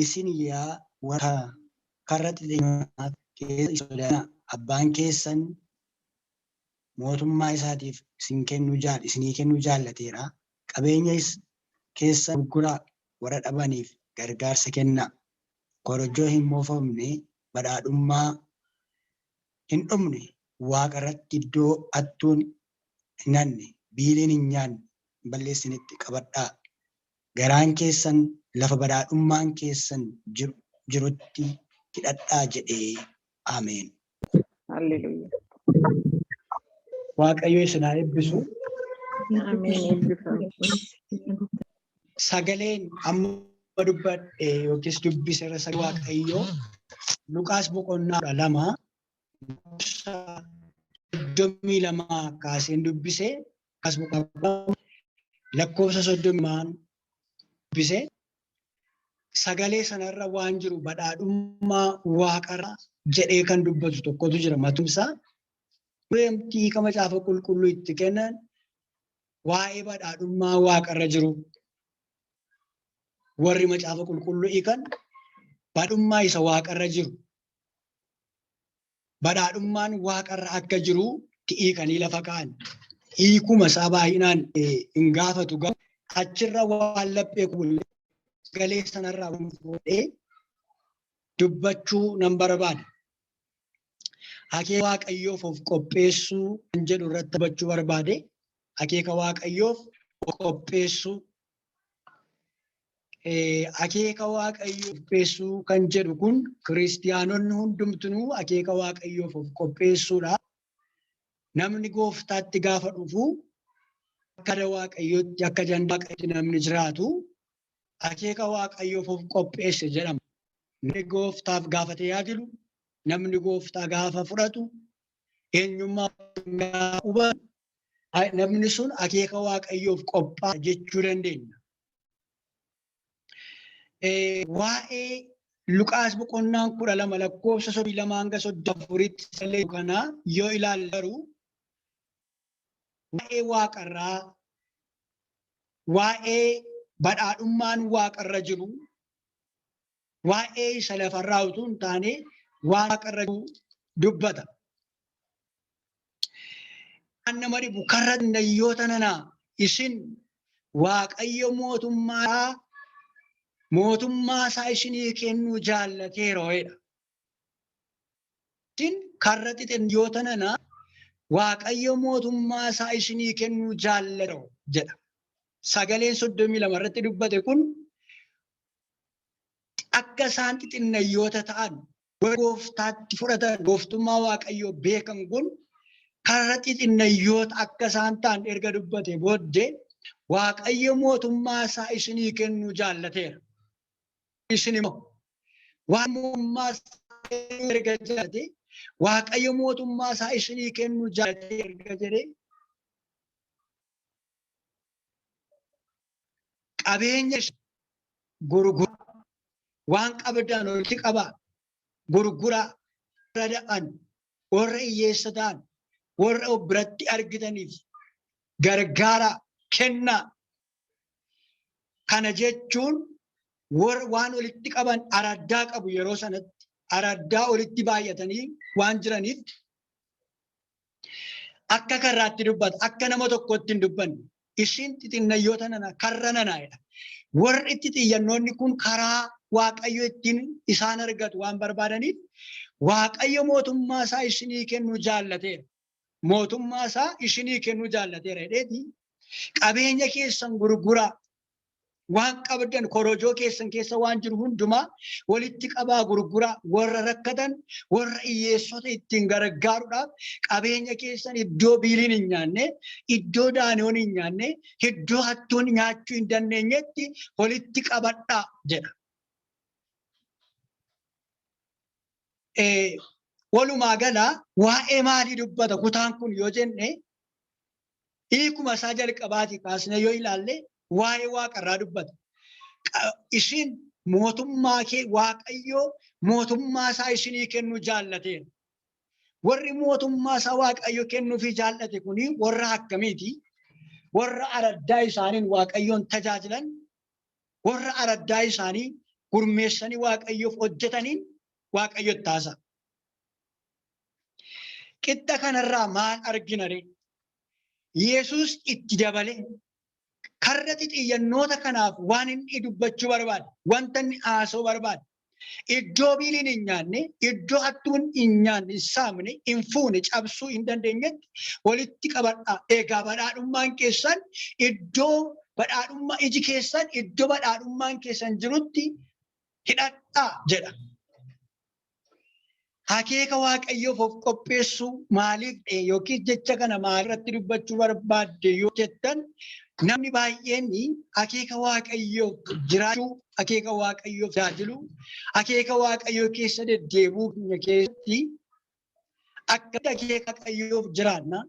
isin yaa warra karra xixiqqaa keessa sodaanaa abbaan keessan mootummaa isaatiif isinii kennuu jaallateera. Qabeenya keessa gurguraa warra dhabaniif gargaarsa kennaa. Korojoo hin moofofne badhaadhummaa hin dhumne waaqa irratti iddoo hattuun hin hanne biiliin hin nyaanne balleessinitti qabadhaa. Garaan keessan lafa badhaadhummaan keessan jirutti hidhadhaa jedhee ameen. Hallelujah. Waaqayyo isin haa eebbisu. Sagaleen amma dubbadhe yookiis dubbise irra sagalee Waaqayyoo Luqaas boqonnaa 2:32 kaaseen dubbise. Luqaas boqonnaa lakkoofsa 30 dubbise. Sagalee sanarra waan jiru badhaadhummaa waaqarraa jedhee kan dubbatu tokkotu jira matumsaa. Deemtii kama macaafa qulqulluu itti kennan waa'ee badhaadhummaa waaqarra jiru. Warri macaafa qulqulluu hiikan badhaadhummaa isa waaqarra jiru. Badhaadhummaan waaqarra akka jiru hiikanii lafa kaa'an. Hiikuma isaa baay'inaan hin gaafatu garuu achirra waan laphee qulqullee sagalee sanarraa fuudhee dubbachuu nan barbaada. Akeeka waaqayyoof of qopheessuu kan jedhu irratti dubbachuu barbaade. Akeeka waaqayyoof of qopheessuu. Akeeka waaqayyoof qopheessuu kan jedhu kun kiristiyaanonni hundumtuu akeeka waaqayyoof of qopheessuudha. Namni gooftaatti gaafa dhufu akka waaqayyootti akka jannataatti namni jiraatu akeeka waaqayyoof of qopheesse jedhama. Namni gooftaaf gaafa tajaajilu, namni gooftaa gaafa fudhatu, eenyummaa gaafa hubatu, namni sun akeeka waaqayyoof qophaa'e jechuu dandeenya. Waa'ee Luqaas boqonnaa 12 lakkoofsa 32 hanga 34 kanaa yoo ilaallaru waa'ee waaqarraa, waa'ee badhaadhummaan waaqarra jiru, waa'ee isa lafarraa utuu hin taane waaqarra jiru dubbata. Kan nama dhibu karra nayyoota nanaa isin waaqayyo mootummaa isaa isinii kennuu jaallateeroodha. Isin karra xixiqqoota nanaa waaqayyo mootummaa isaa isinii kennuu jaallateero jedha. Sagaleen 32 irratti dubbate kun akka isaan xixiqqoota ta'an gooftaatti fudhatan gooftummaa waaqayyoo beekan kun karra xixiqqoota akka isaan ta'an erga dubbate booddee waaqayyo mootummaa isaa isinii kennuu jaallateera. Isin immoo waan mootummaa isaa erga jaallate waaqayyo mootummaa isaa isinii kennuu jaallatee erga jedhee qabeenya gurguraa waan qabdan walitti qabaa gurguraa warra da'an warra hiyyeessa ta'an warra of biratti argitaniif gargaaraa kennaa. Kana jechuun waan walitti qaban araddaa qabu. Yeroo sanatti araddaa walitti baay'atanii waan jiraniif akka karraatti dubbata. Akka nama tokkotti hin dubbanne. Isin xixiqqoota nana karra nanaadha. Warri itti xiyyannoonni kun karaa waaqayyo ittiin isaan argatu waan barbaadaniif waaqayyo mootummaa isaa isinii kennuu jaallateera. Mootummaa isaa isinii kennuu jaallateera jedheeti qabeenya keessan gurguraa. Waan qabdan korojoo keessan keessa waan jiru hundumaa walitti qabaa gurguraa. Warra rakkatan, warra hiyyeessota ittiin gargaaruudhaaf qabeenya keessan iddoo biiliin hin nyaanne, iddoo daanoon hin nyaanne, iddoo hattuun nyaachuu hin dandeenyetti walitti qabadhaa jedha. Walumaa galaa waa'ee maalii dubbata kutaan kun yoo jenne hiikuma isaa jalqabaati kaasne yoo ilaalle waa'ee waaqarraa dubbata. Isin mootummaa waaqayyoo mootummaa isaa isinii kennuu jaallateera. Warri mootummaa isaa waaqayyo kennuufii jaallate kuni warra akkamiiti? Warra araddaa isaaniin waaqayyoon tajaajilan, warra araddaa isaanii gurmeessanii waaqayyoof hojjetaniin waaqayyo taasa. Qixxa kanarraa maal argina ree? Yesuus itti dabale karra xiyyannoota kanaaf waan inni dubbachuu barbaade, wanta inni haasa'uu barbaade. Iddoo biiliin hin nyaanne, iddoo hattuun hin nyaanne, hin saamne, hin fuune, cabsuu hin dandeenyetti walitti qabadhaa. Egaa badhaadhummaan keessan iddoo badhaadhummaa iji keessan iddoo badhaadhummaan keessan jirutti hidhadhaa jedha. Akeeka waaqayyoof of qopheessuu maaliif yookiin jecha kana maalirratti dubbachuu barbaadde yoo jettan, namni baay'een akeeka waaqayyoof jiraachuu, akeeka waaqayyoof tajaajiluu, akeeka waaqayyoo keessa deddeebuu keessatti akkamitti akeeka waaqayyoof jiraanna,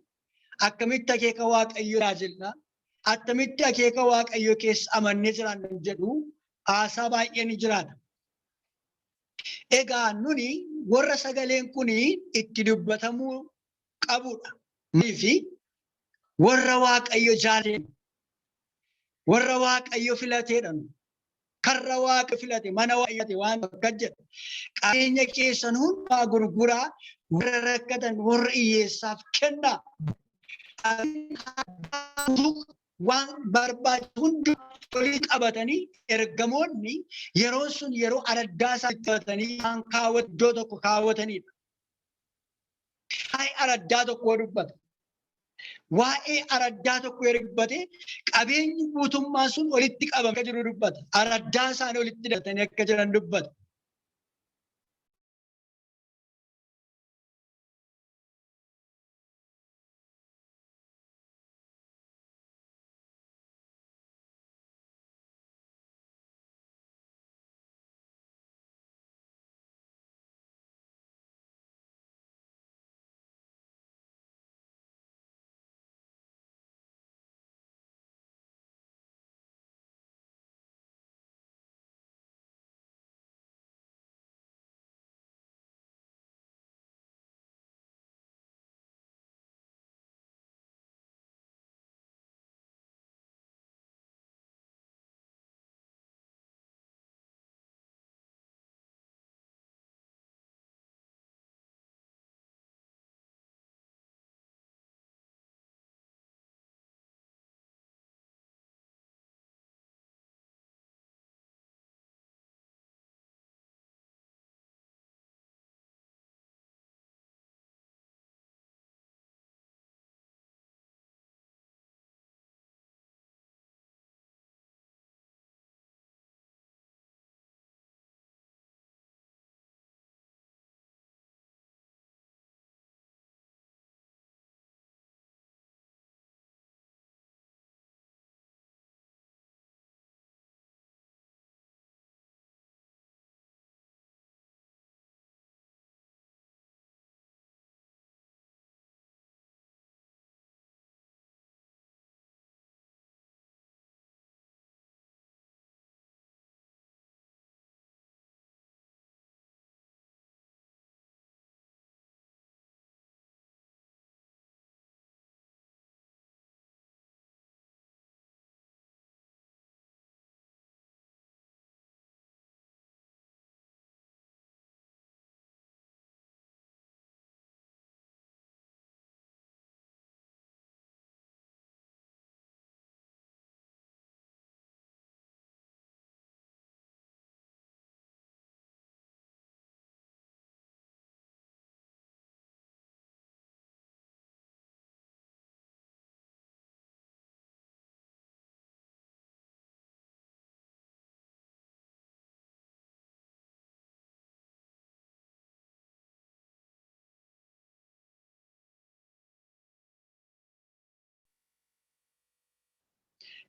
akkamitti akeeka waaqayyoo tajaajilna, akkamitti akeeka waaqayyoo keessa amannee jiraanna jedhu haasaa baay'een jiraata. Egaa nuni warra sagaleen kun itti dubbatamuu qabudha. Fi warra waaqayyo jaalatu, warra waaqayyo filateedhaan, karra waaqa filate, mana waaqayyooti waan akka jedhu qabeenya keessan hundaa gurguraa, warra rakkatan, warra hiyyeessaaf kennaa. Waan barbaachisu hundi olii qabatanii ergamoonni yeroo sun yeroo araddaa isaa qabatanii waan iddoo tokko kaawwatanidha. Waa'ee araddaa tokko dubbata. Waa'ee araddaa tokko dubbate qabeenyi guutummaan sun olitti qabamee jiru dubbata. Araddaa isaanii olitti hidhatanii akka jiran dubbata.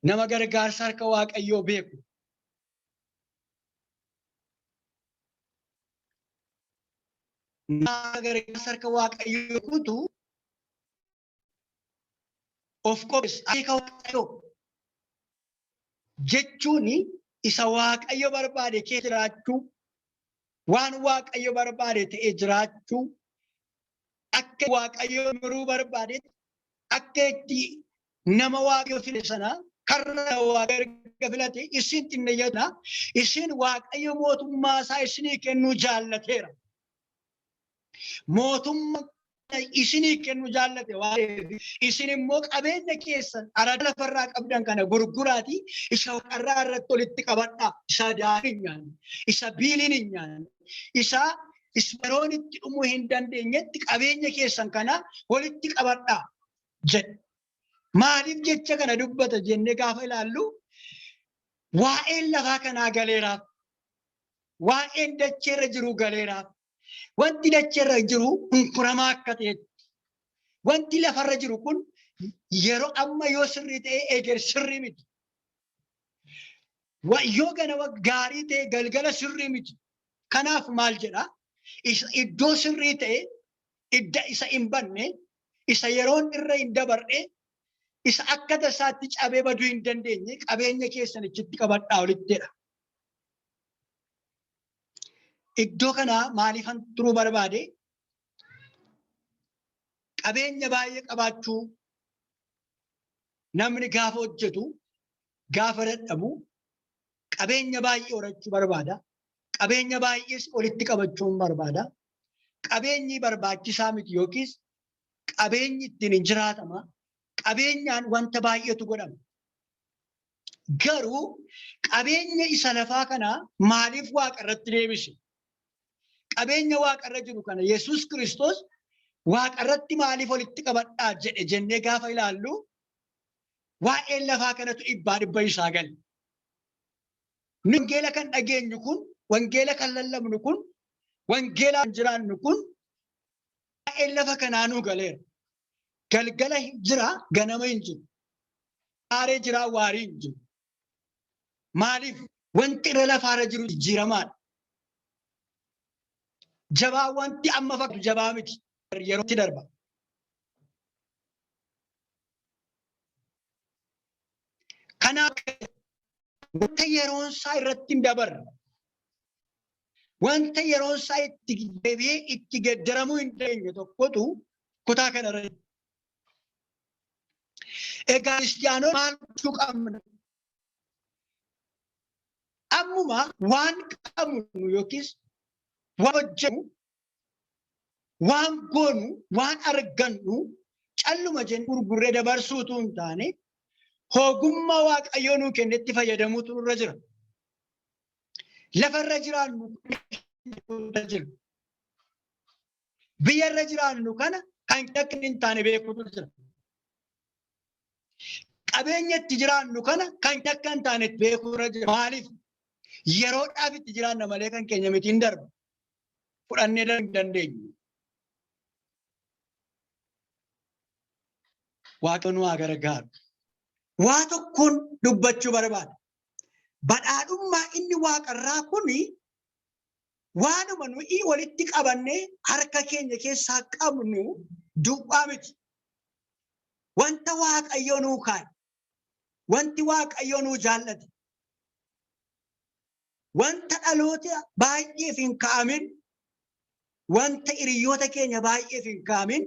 Nama gargaarsa harka waaqayyoo beeku. Nama gargaarsa harka waaqayyoo beekutu of qopheessa. Akeeka waaqayyoo jechuun isa waaqayyo barbaade keessa jiraachuu, waan waaqayyo barbaade ta'ee jiraachuu, akka waaqayyo miruu barbaade akka itti nama waaqayyo file sana karra waaqayyo filate isin xinnayyata isin waaqayyo mootummaa isaa isinii kennuu jaallateera. Mootummaa isinii kennuu jaallate waan isin immoo qabeenya keessan arada lafarraa qabdan kana gurguraati isa waaqarraa irratti walitti qabadhaa. Isa daadhiin nyaanne, isa biiliin hin nyaanne, isa yeroon itti dhumuu hin dandeenyetti qabeenya keessan kana walitti qabadhaa jedhe. Maaliif jecha kana dubbata jennee gaafa ilaallu waa'een lafaa kanaa galeeraaf, waa'een dacheerra jiru galeeraaf, wanti dacheerra jiru hunkuramaa akka ta'etti, wanti lafarra jiru kun yeroo amma yoo sirrii ta'e eger sirrii miti. Yoo ganama gaarii ta'e galgala sirrii miti. Kanaaf maal jedha? Iddoo sirrii ta'e idda isa hin banne, isa yeroon irra hin dabarre, isa akka tasaatti cabee baduu hin dandeenye qabeenya keessan ichitti qabadhaa olittidha. Iddoo kana maaliifan turuu barbaade? Qabeenya baay'ee qabaachuu namni gaafa hojjetu, gaafa dadhabu qabeenya baay'ee horachuu barbaada. Qabeenya baay'ees olitti qabachuun barbaada. Qabeenyi barbaachisaa miti yookiis qabeenyi ittiin hin jiraatama. Qabeenyaan wanta baay'eetu godhama. Garuu qabeenya isa lafaa kana maaliif waaqa irratti deebise? Qabeenya waaqa irra jiru kana Yesuus Kiristoos waaqa irratti maaliif walitti qabadhaa jedhe jennee gaafa ilaallu waa'een lafaa kanatu dhibba isaa gale. Wangeela kan dhageenyu kun, wangeela kan lallabnu kun, wangeelaan jiraannu kun waa'een lafa kanaanuu galeera. Galgala jira, ganama hin jiru. Aaree jira, waarii hin jiru. Maaliif? Wanti irra lafaarra jiru jijjiiramaadha. Jabaa wanti amma fakkaatu jabaa miti. Yerootti darba. Kanaaf wanta yeroon isaa irratti hin dabarre, wanta yeroon isaa itti deebi'ee itti geddaramuu hin dandeenye tokkotu kutaa kanarra. Egaa kiristaanonni maal gochuu qabna? Ammuma waan qabnu yookiis waan hojjennu, waan goonu, waan argannu calluma jennee gurgurree dabarsuutu hin taane ogummaa Waaqayyoo nuu kennetti fayyadamuutu nurra jira. Lafarra jiraannu jira. Biyyarra jiraannu kana kan akka hin taane beekuutu jira. Qabeenya itti jiraannu kana kan akka hin taane beekuurra jira. Maaliif? Yeroodhaaf itti jiraanna malee kan keenya miti hin darbu. Fudhannee hin dandeenyu. Waaqayyo nu haa gargaaru. Waa tokkoon dubbachuu barbaada. Badhaadhummaa inni waaqarraa kuni waanuma nuyi walitti qabannee harka keenya keessaa qabnu duwwaa miti. Wanta Waaqayyo nuu kaa'e, wanti Waaqayyo nuu jaallate, wanta dhaloota baay'eef hin kaa'amin, wanta hiriyoota keenya baay'eef hin kaa'amin,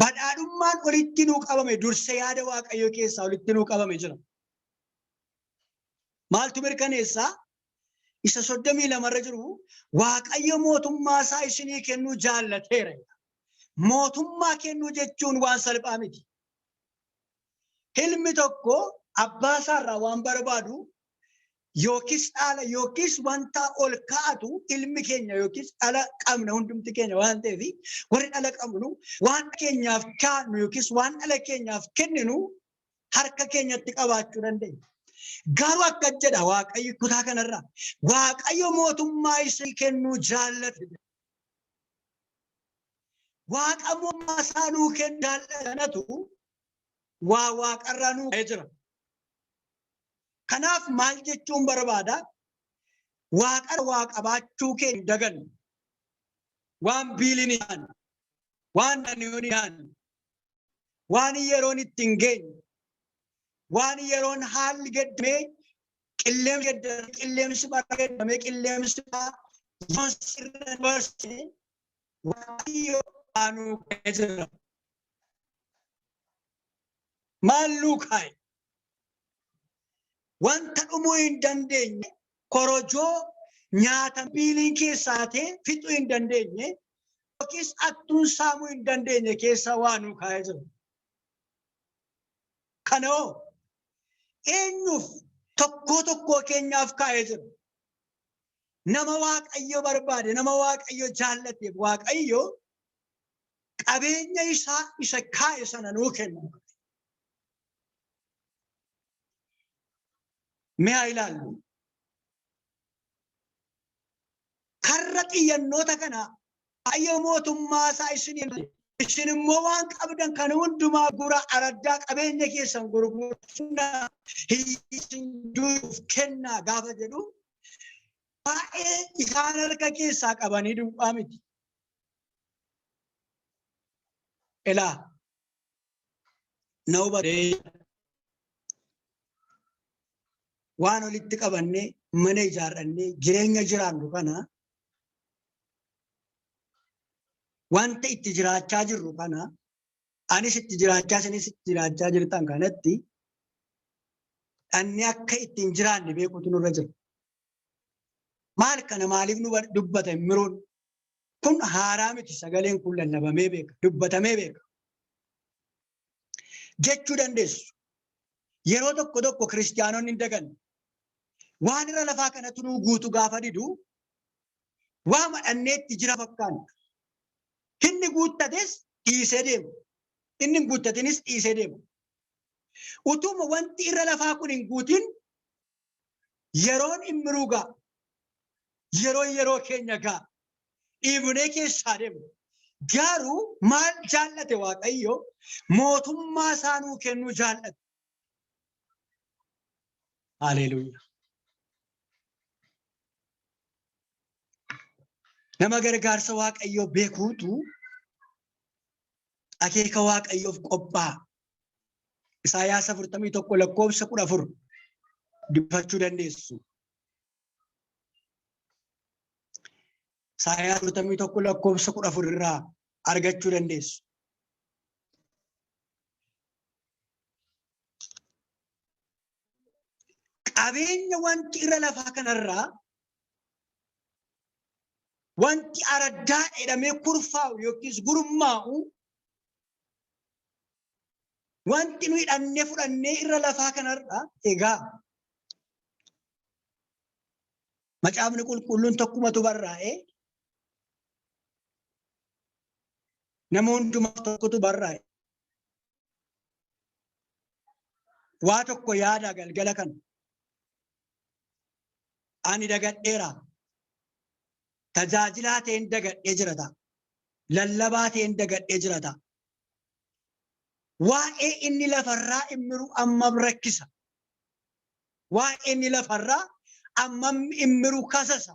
badhaadhummaan walitti nuu qabame dursa yaada Waaqayyo keessaa walitti nuu qabame jira. Maaltu mirkaneessaa? Isa 32 jiru Waaqayyo mootummaa isaa isinii kennuu jaallateera. Mootummaa kennuu jechuun waan salphaa miti. Ilmi tokko abbaa isaarraa waan barbaadu yookiis dhaala yookiis wanta ol kaa'atu ilmi keenya yookiis dhala qabna hundumti keenya waan ta'eef warri dhala qabnu waan keenyaaf kaa'nu yookiis waan dhala keenyaaf kenninu harka keenyatti qabaachuu dandeenya. Garuu akka jedha Waaqayyo kutaa kanarraa Waaqayyo mootummaa isinii kennuu jaallate. Waaqa mootummaa isaa nuu kennu jaallatatu waa waaqarraa nuu jira. Kanaaf maal jechuun barbaada? Waaqa waa qabaachuu keenya dagannu. Waan biiliin hin waan danniyoon hin waan yeroon itti hin geenye, waan yeroon haalli gaddamee qilleensi barbaadamee qilleensi yoon sirna barse Waaqayyo nuu jira. Maal nuu kaa'e? wanta dhumuu hin dandeenye korojoo nyaata biiliin keessaa ta'e fixuu hin dandeenye yookiis attuun saamuu hin dandeenye keessa waan nu kaa'ee jiru. Kanoo eenyuuf tokkoo keenyaaf kaa'ee jiru. Nama Waaqayyo barbaade, nama Waaqayyo jaallateef Waaqayyo qabeenya isaa isa kaa'e sana nuu kenna. Mee haa ilaallu. Karra xiyyannoota kana Waaqayyo mootummaa isaa isin immoo waan qabdan kan hundumaa gura araddaa qabeenya keessan gurguraa isin duuf kennaa gaafa jedhu baay'ee isaan harka keessaa qabanii duwwaa miti. Ilaa na hubatee waan walitti qabannee mana ijaarrannee jireenya jiraannu kana wanta itti jiraachaa jirru kana anis itti jiraachaa isinis itti jiraachaa jirtan kanatti dhanni akka ittiin jiraanne beekuutu nurra jira. Maal kana maaliif nu dubbata miroon kun haaraa miti sagaleen kun lallabamee beeka dubbatamee beeka jechuu dandeessu. Yeroo tokko kiristaanonni hin daganne waan irra lafaa kanatti nuu guutu gaafa didu waa madhanneetti jira fakkaanna. Inni guuttates dhiisee deemu. Inni hin guuttatinis dhiisee deemu. Utuma wanti irra lafaa kun hin guutin yeroon hin miruu ga'a. Yeroo keenya ga'a. Dhiibnee keessaa deemu. Garuu maal jaallate Waaqayyo mootummaa isaa nuu kennuu jaallate. Haleluuyaa. Nama gargaarsa Waaqayyoo beekuutu akeeka Waaqayyoof qophaa'a. Isaayaas 41 lakkoofsa 14 dubbifachuu dandeessu. Isaayaas 41 lakkoofsa 14 irraa argachuu dandeessu. Qabeenya wanti irra lafaa kanarraa wanti araddaa jedhamee kurfaa'u yookiis gurmaa'u wanti nu hidhannee fudhannee irra lafaa kanarraa egaa macaafni qulqulluun tokkumatu barraa'ee nama hundumaaf tokkotu barraa'e. Waa tokko yaada galgala kana. Ani dagadheera. Tajaajilaa ta'een dagadhee jirata. Lallabaa ta'een dagadhee jirata. Waa'ee inni lafarraa immiru ammam rakkisa. Waa'ee inni lafarraa ammam immiru kasasa.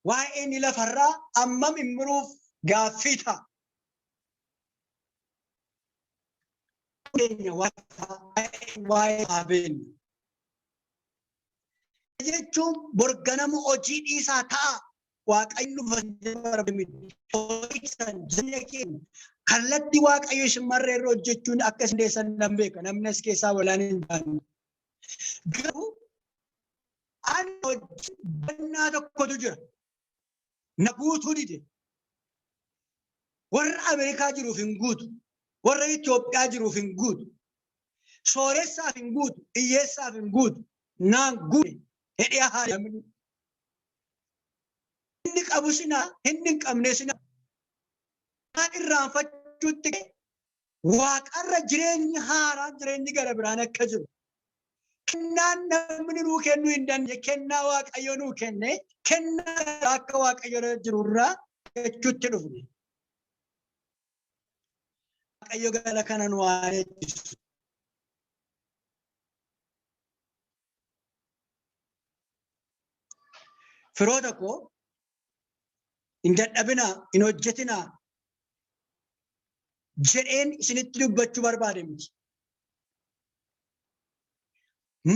Waa'ee inni lafarraa ammam immiruuf gaaffii ta'a. Waa'ee abeen. Jechuun borganama hojii dhiisaa ta'a. Waaqayyo kallattii Waaqayyo isin marree irra hojjechuun akka isin deessan nan beeka. Namni as keessaa walaan hin baanne. Garuu ani hojii bannaa tokkotu jira. Na guutuu dide. Warra Ameerikaa jiruuf hin guutu. Warra Itoophiyaa jiruuf hin guutu. Sooressaaf hin guutu. Hiyyeessaaf hin guutu. Naan guute. Hidhee haa namni. Inni qabu sinaa, inni hin qabne sinaa. Waan irraanfachuutti Waaqarra jireenyi haaraa, jireenyi gara biraan akka jiru. Kennaan namni nuu kennuu hin dandeenye, kennaa Waaqayyo nuu kenne, kennaa akka Waaqayyo jirurraa jechuutti dhufne. Waaqayyo gala kana nu haa eebbisu. Firoota koo hin dadhabinaa, hin hojjetinaa jedheen isinitti dubbachuu barbaade miti.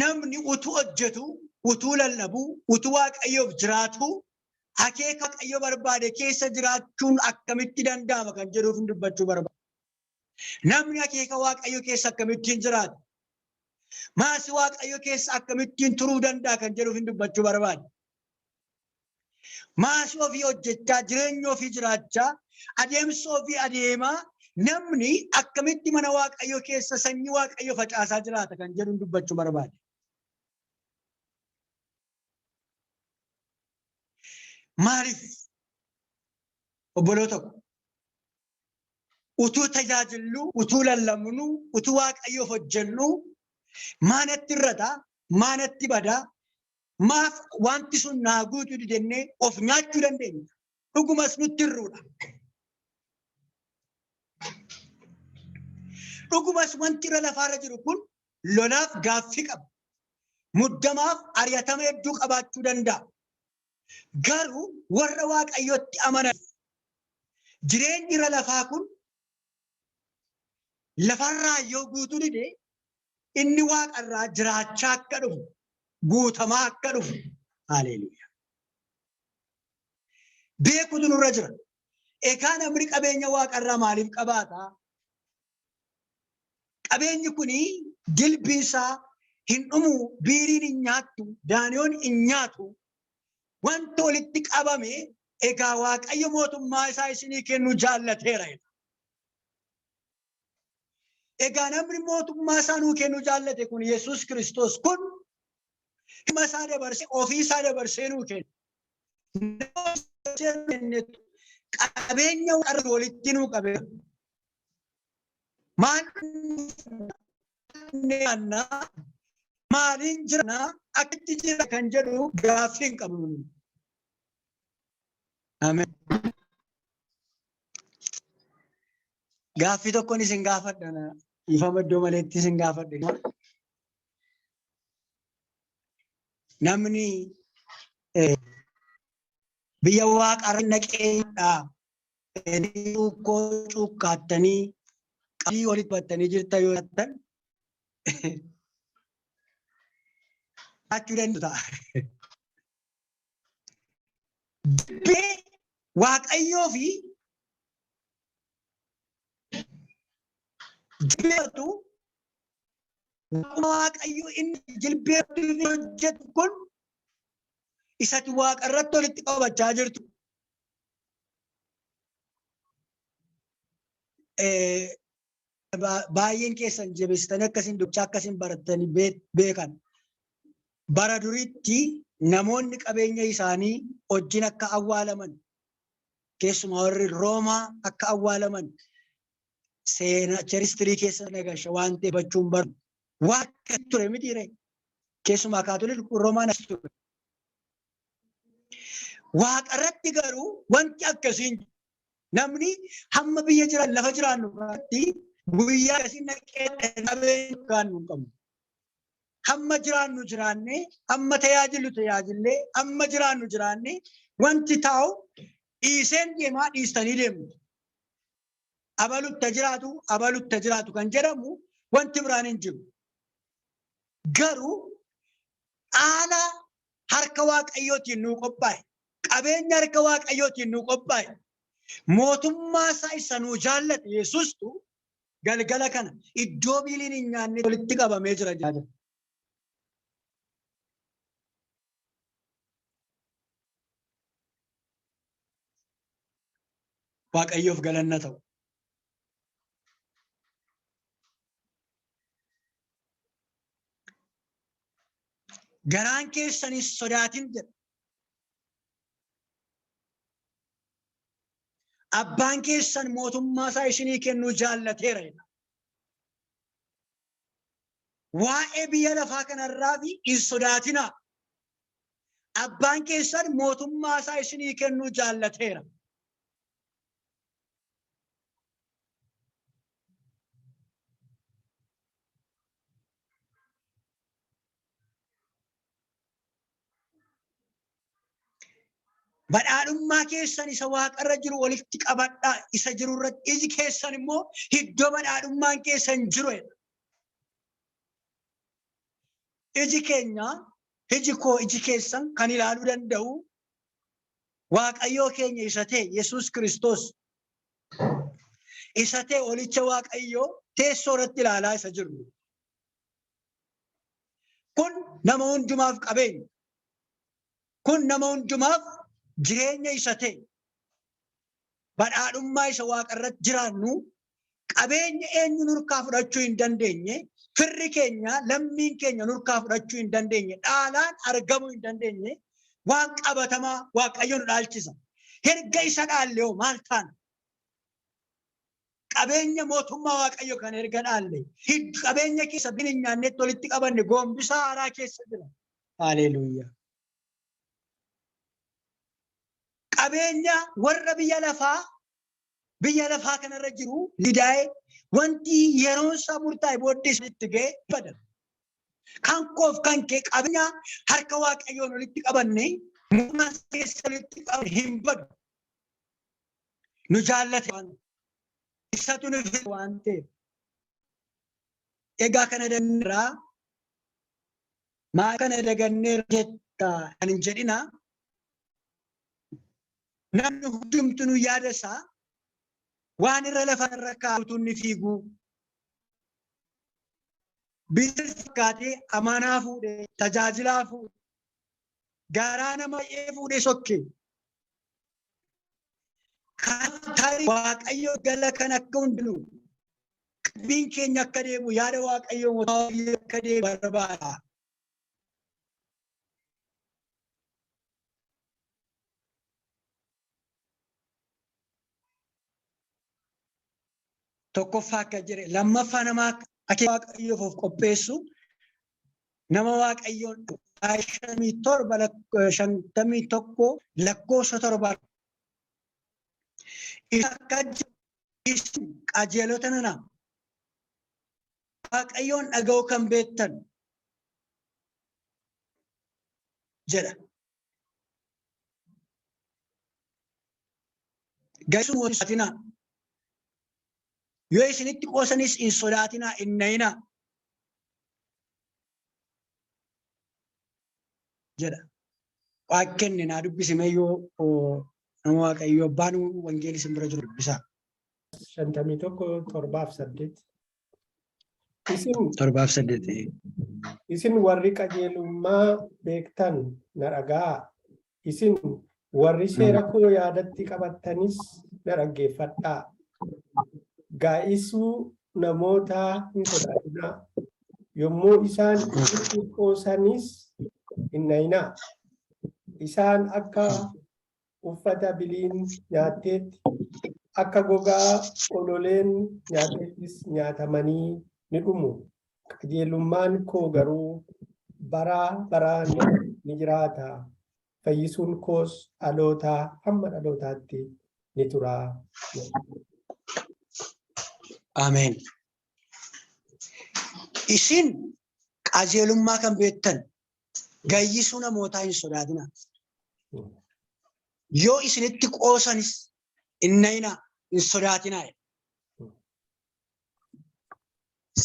Namni utuu hojjetu, utuu lallabu, utuu Waaqayyoof jiraatu, akeeka Waaqayyo barbaade keessa jiraachuun akkamitti danda'ama kan jedhuuf dubbachuu barbaade. Namni akeeka Waaqayyo keessa akkamittiin jiraata? Maasii Waaqayyo keessa akkamittiin turuu danda'a kan jedhuuf hin dubbachuu barbaade. Maasii ofii hojjechaa jireenya ofii jiraachaa adeemsa ofii adeemaa namni akkamitti mana Waaqayyo keessa sanyii Waaqayyo facaasaa jiraata kan jedhu hin dubbachuu barbaade. Maaliif obboloota ko utuu tajaajillu, utuu lallabnu, utuu Waaqayyoof hojjennu maanatti irrataa, maanatti badaa, maaf wanti sun naa guutuu didennee of nyaachuu dandeenya. Dhugumas nutti hirruudha. Dhugumas wanti irra lafaarra jiru kun lolaaf gaaffii qaba. Muddamaaf ari'atama hedduu qabaachuu danda'a. Garuu warra Waaqayyotti amanan jireenyi irra lafaa kun lafarraa yoo guutuu dide inni Waaqarraa jiraachaa akka dhufu, guutamaa akka dhufu. Haleluuyaa. Beekutu nurra jira. Egaa namni qabeenya Waaqarraa maaliif qabaata? Qabeenyi kuni dilbiinsaa hin dhumu, biiriin hin nyaattu, daaniyoon hin nyaatu. Wanti walitti qabame egaa Waaqayyo mootummaa isaa isinii kennu jaallateera. Egaa namni mootummaa isaa nuu kennu jaallate kun Yesuus Kiristoos kun dhimma isaa dabarsee ofii isaa dabarsee nuu kenna. Qabeenya Waaqayyo walitti nuu qabe. Maaliin jirna akkatti jira kan jedhu gaaffii hin qabnu. Ameen. Gaaffii tokkoon isin gaafadha. Ifama iddoo maleetti isin gaafadha. Namni biyya Waaqarra naqeedha. Cuukkoo cuukkaattanii qabii walitti battanii jirta yoo ta'an achuu danda'a. Jilbee Waaqayyoo fi jilbeetu Waaqayyoo inni jilbeetu hojjetu kun isatti Waaqarratti walitti qabachaa jirtu. Baay'een keessan jabeessitanii akkasiin dubbachaa akkasiin baratanii beekan. Bara duriitti namoonni qabeenya isaanii wajjin akka awwaalaman, keessumaa warri Roomaa akka awwaalaman seenaa cheristirii keessa nagasha waan ta'eef bachuun baru. Waan akkasii ture miti ree. Keessumaa Kaatolikii Roomaan as ture. Waaqarratti garuu wanti akkasiin namni hamma biyya jiran lafa jiraannu irratti guyyaa akkasii naqee qabeenya kan nu qabnu. Hamma jiraannu jiraanne, hamma tajaajilu tajaajillee, hamma jiraannu jiraanne wanti taa'u dhiiseen deemaa dhiistanii deemu. Abalutta jiraatu kan jedhamu wanti biraan hin jiru. Garuu haala harka Waaqayyootiin nuu qophaa'e, qabeenya harka Waaqayyootiin nuu qophaa'e, mootummaa isaa isa nuu jaallate Yesuustu galgala kana iddoo biiliin hin nyaanne walitti qabamee jira jaajala. Waaqayyoof galanna ta'u. Garaan keessanis sodaatin jedha. Abbaan keessan mootummaa isaa isinii kennuu jaallateera. Waa'ee biyya lafaa kanarraa fi hin sodaatinaa. Abbaan keessan mootummaa isaa isinii kennuu jaallateera. Badhaadhummaa keessan isa Waaqarra jiru walitti qabadhaa, isa jiru irratti iji keessan immoo iddoo badhaadhummaan keessan jiru. Iji keenya, iji koo, iji keessan kan ilaaluu danda'u Waaqayyoo keenya isa ta'e Yesuus Kiristoos isa ta'e olicha Waaqayyoo teessoo irratti ilaalaa isa jiru. Kun nama hundumaaf qabeenya. Kun nama hundumaaf jireenya isa ta'e. Badhaadhummaa isa waaqarratti jiraannu qabeenya eenyu nurkaa fudhachuu hin dandeenye. Firri keenya lammiin keenya nurkaa fudhachuu hin dandeenye. Dhaalaan argamuu hin dandeenye. Waan qabatamaa Waaqayyo nu dhaalchisa. Erga isa dhaalle hoo maal taana? Qabeenya mootummaa Waaqayyo kan erga dhaalle. Qabeenya keessa bin hin nyaannetti walitti qabanne goombisaa haaraa keessa jira. Haleluuyaa. Qabeenya warra biyya lafaa kanarra jiru lidaa'e wanti yeroo isaa murtaa'e booddee itti ga'e bada. Kan koof kan kee qabeenya harka Waaqayyoon walitti qabanne muumaa keessa walitti qabanne hin badu. Nu jaallate waan isatu nu fide waan ta'eef. Egaa kana dandeerraa maa kana daganneera jetta kan hin jedhina. Namni hundumtu nu yaada isaa waan irra lafarra kaa'utu ni fiigu. Biyya fakkaatee amanaa fuudhee tajaajilaa fuudhee garaa nama baay'ee fuudhee sokkee. Kan tarii Waaqayyo gala kan akka hundinuu qalbiin keenya akka deemu yaada Waaqayyo akka deemu barbaada. Tokkoffaa akka jire lammaffaa nama akka Waaqayyoof of qopheessu nama Waaqayyoon 57 lakkoofsa 7 isa akka qajeelota nana Waaqayyoon dhaga'uu kan beektan jedha. Gaisuun sodaatinaa. Yoo isinitti qoosanis hin sodaatinaa hin nayinaa jedha. Waaqni naa dubbisime yoo nama Waaqayyo abbaan wangeelii isin bira jiru dubbisaa. 51:7. Isin warri qajeelummaa beektan na dhaga'aa. Isin warri seera koo yaadatti qabattanis na dhaggeeffadhaa. Gaa'isuu namootaa hin sodaatinaa. Yommuu isaan itti qoosanis hin nayinaa. Isaan akka uffata biliin nyaatteetti akka gogaa ololeen nyaateettis nyaatamanii ni dhumu. Qajeelummaan koo garuu baraa baraan ni jiraata. Fayyisuun koos dhalootaa hamma dhalootaatti ni tura. Ameen. Isin qajeelummaa kan beektan gayyisuu namootaa hin sodaatinaa. Yoo isinitti qoosanis hin nayinaa hin sodaatinaa.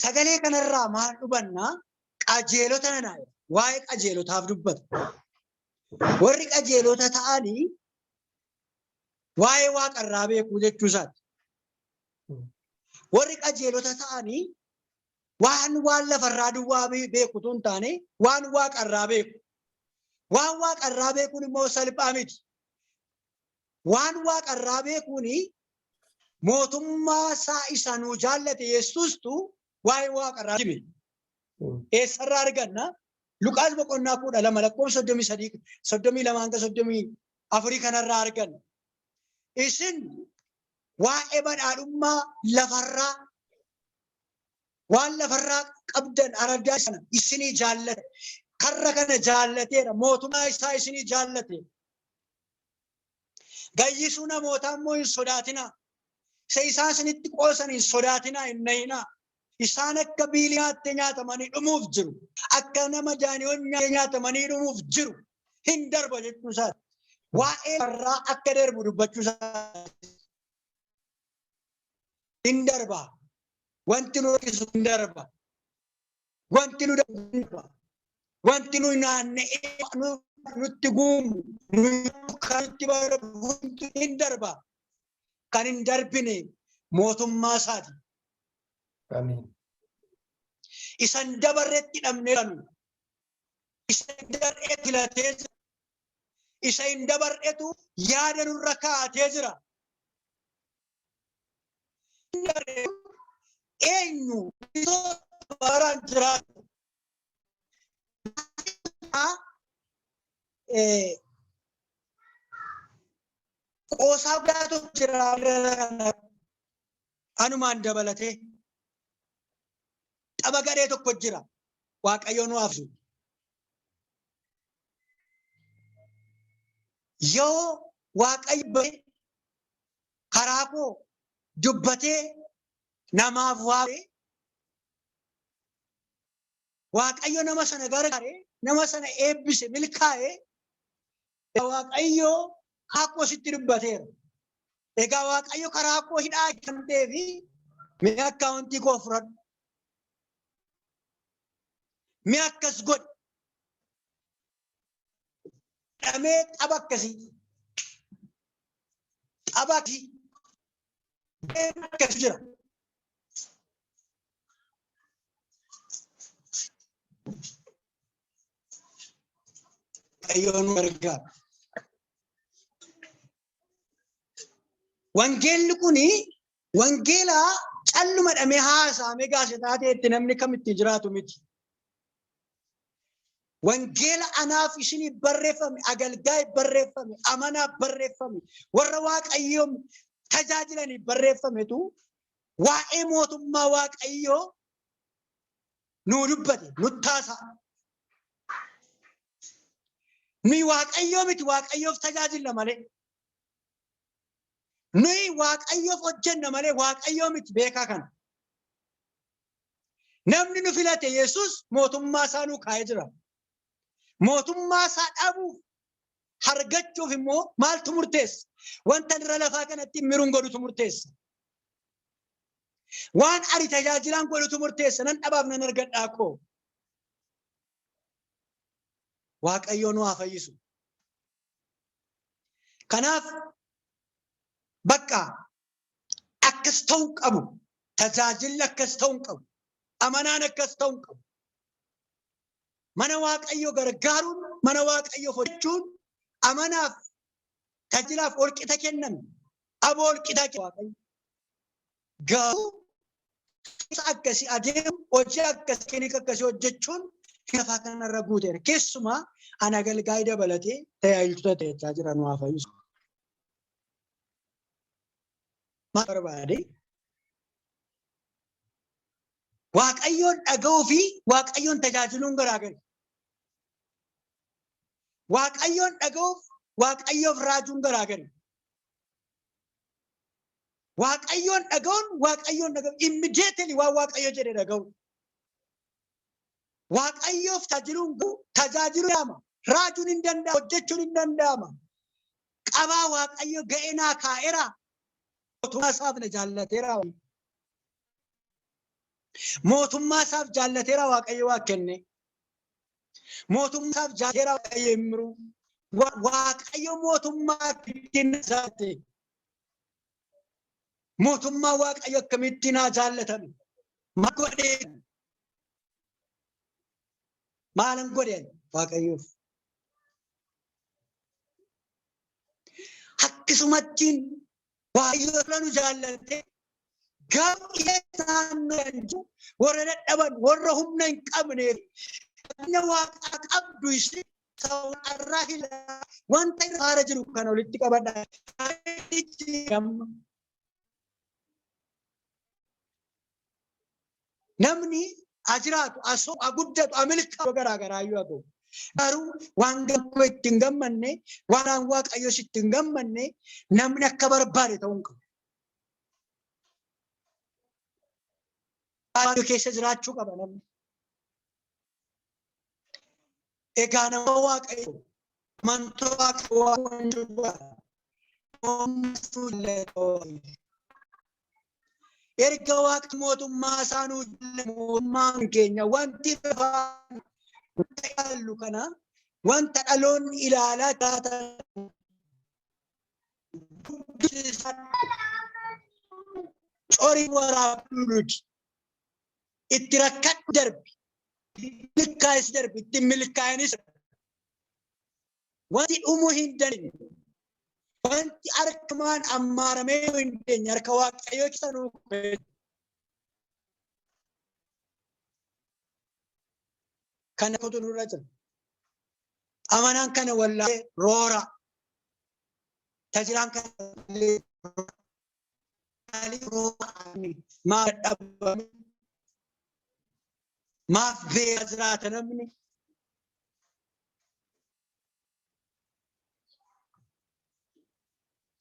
Sagalee kanarraa maal hubannaa? Qajeelota nanaa waa'ee qajeelotaaf dubbata. Warri qajeelota ta'anii waa'ee waaqarraa beekuu jechuu isaati. Warri qajeelota ta'anii waan lafarraa duwwaa beeku tun taane waan waaqarraa beeku. Waan waaqarraa beekuun immoo salphaa miti. Waan waaqarraa beekuun mootummaa isaa isa nuu jaallate Yesuustu waa'ee waaqarraa hime. Eessarraa arganna? Luqaas boqonnaa 12 lakkoofsa 32 kanarraa arganna. Isin waa'ee badhaadhummaa lafarraa waan lafarraa qabdan araddaa sana isinii jaallate. Karra kana jaallateera. Mootummaa isaa isinii jaallate. Gayyisuu namootaa immoo hin sodaatinaa. Isaa isinitti qoosan hin sodaatinaa hin nayinaa. Isaan akka biiliyaatti nyaatamanii dhumuuf jiru. Akka nama daaniiwwan nyaatamanii dhumuuf jiru. Hin darba jechuu isaati. Waa'ee irraa akka darbu dubbachuu isaati. Hin darba. Wanti nu rakkisu hin darba. Wanti nu darba. Wanti nu naanna'ee nutti guumu. Kan nutti barbaadu hin darba. Kan hin darbine mootummaa isaati. Ameen. Isan dabarreetti hidhamne jiran isa dar'ee filatee jira. Isa hin dabar'etu yaada nurra kaa'atee jira. Eenyu baraan jiraatu qoosaa guddaatu jira. Anumaan dabalatee tapha garee tokko jira. Waaqayyo nu afsu. Yoo waaqayyo karaa koo dubbatee namaaf waa'ee waaqayyo nama sana gargaaree nama sana eebbise milkaa'ee waaqayyo karaa koo sitti dubbateera. Egaa waaqayyo karaa koo hidhaa kan ta'ee fi mee akkaawuntii koo fudhadhu. Mee akkas godhi. Dhamee tapha akkasii. Tapha akkasii. Akkas jira. Waaqayyo nu gargaara. Wangeelli kuni wangeela calluma dhamee haasaamee gaazexaa ta'etti namni kamitti jiraatu miti. Wangeela anaaf isinii barreeffame, agalgaa'ee barreeffame, amanaaf barreeffame, warra waaqayyoon tajaajilanii barreeffametu waa'ee mootummaa waaqayyoo nuu dubbate, nutti haasa'a. Nuyi waaqayyoo miti, waaqayyoof tajaajilla malee. Nuyi waaqayyoof hojjenna malee waaqayyoo miti, beekaa kana. Namni nu filate Yesuus mootummaa isaa nuu kaa'ee jira. Mootummaa isaa dhabuuf argachuuf immoo maaltu murteessa? Wanta irra lafaa kanatti miruun godhutu murteessa. Waan ari tajaajilaan godhutu murteessa. Nan dhabaaf nan argadhaa koo. Waaqayyo nu haa fayyisu. Kanaaf bakka akkas ta'uu qabu. Tajaajilli akkas ta'uu qabu. Amanaan akkas ta'uu qabu. Mana waaqayyo gargaaruun, mana waaqayyo hojjechuun amanaaf tajaajilaaf walqixa kennan. Aboo walqixa kennan. Garuu akkasii adeemu hojii akkasii kiliika akkasii hojjechuun lafaa kanarra guuteera. Keessumaa ana agalgaa'ii dabalatee tajaajiltoota ta'echaa jiran waa fayyisu. Maal barbaade? Waaqayyoon dhaga'uu fi waaqayyoon tajaajiluun garaagara. Waaqayyoon dhaga'uuf waaqayyoof raajuun garaagara. Waaqayyoon dhaga'uun waaqayyoon dhaga'uun immediately waan waaqayyo jedhe dhaga'u. Waaqayyoof tajaajiluu yaama. Raajuun hin danda'amu, hojjechuun hin danda'ama. Qabaa waaqayyo ga'ee naa kaa'eera. Mootummaa isaaf na jaallateera. Mootummaa isaaf jaallateera waaqayyo waa kenne. Mootummaa isaaf jaallateera waaqayyo hin miru. Waaqayyo mootummaa ittiin jaallate. Mootummaa waaqayyo akkamittiin haa jaallatan? Maal godheen? Maalan godheen waaqayyoof? Akkasumattiin waaqayyo nu jaallate. Gaafa isaan warra dadhaban, warra humna hin qabneef humna waaqaa qabdu isin irraa filaa wanta irra jiru kana walitti qabadhaa. Namni ajiraatu, aguddatu, amilkaa garaagaraayyuu haa ta'u. Garuu waan gammachuu ittiin gammanne, waan waaqayyo ittiin gammanne namni akka barbaade ta'uu hin qabu. Waaqayyo keessa jiraachuu qaba namni. Egaa nama waaqayyo amantoota waaqayyo erga waaqa mootummaa isaa nuu mootummaan keenya wanti ilaallu kana wanta dhaloonni ilaalaa jiraatan corii waraabduu nuti itti rakkadhu darbi milkaa'is darbi ittiin milkaa'anis wanti dhumuu hin dandeenye wanti harkamaan ammaaramee hin dandeenye harka Waaqayyoo keessa nuu kana kutu nurra jira. Amanaan kana wallaalee roora. Tajiraan kana roora maaf dhabbame maaf beela jiraata namni.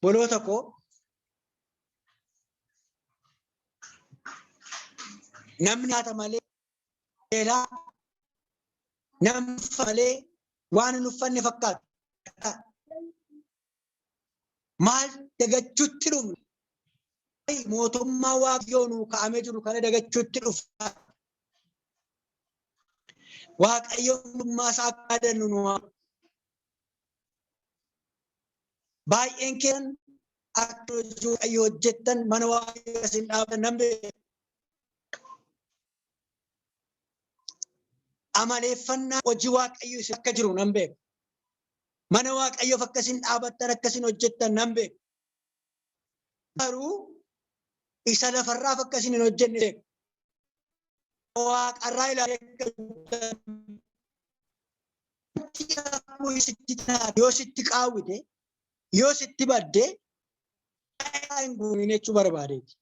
Boloota koo namni nyaata malee beelaa namni malee waan hin uffanne fakkaata. Maal dagachuutti dhumne mootummaa Waaqayyoo nuu kaa'amee jiru kana dagachuutti dhufa. Waaqayyo mootummaa isaa akka yaadannu nu baay'een keessan akka hojii hojjettan mana Waaqayyoo isin dhaabatan nan beeka. Amaleeffannaa hojii Waaqayyoo isin akka jiru nan beeka. Mana Waaqayyoof akka isin dhaabattan akka isin hojjettan nan beeka. Garuu isa lafarraaf akka isin hin hojjenne beeka. Waaqarraa ilaalee yoo sitti qaawwite yoo sitti badde hin guunin jechuu barbaadeeti.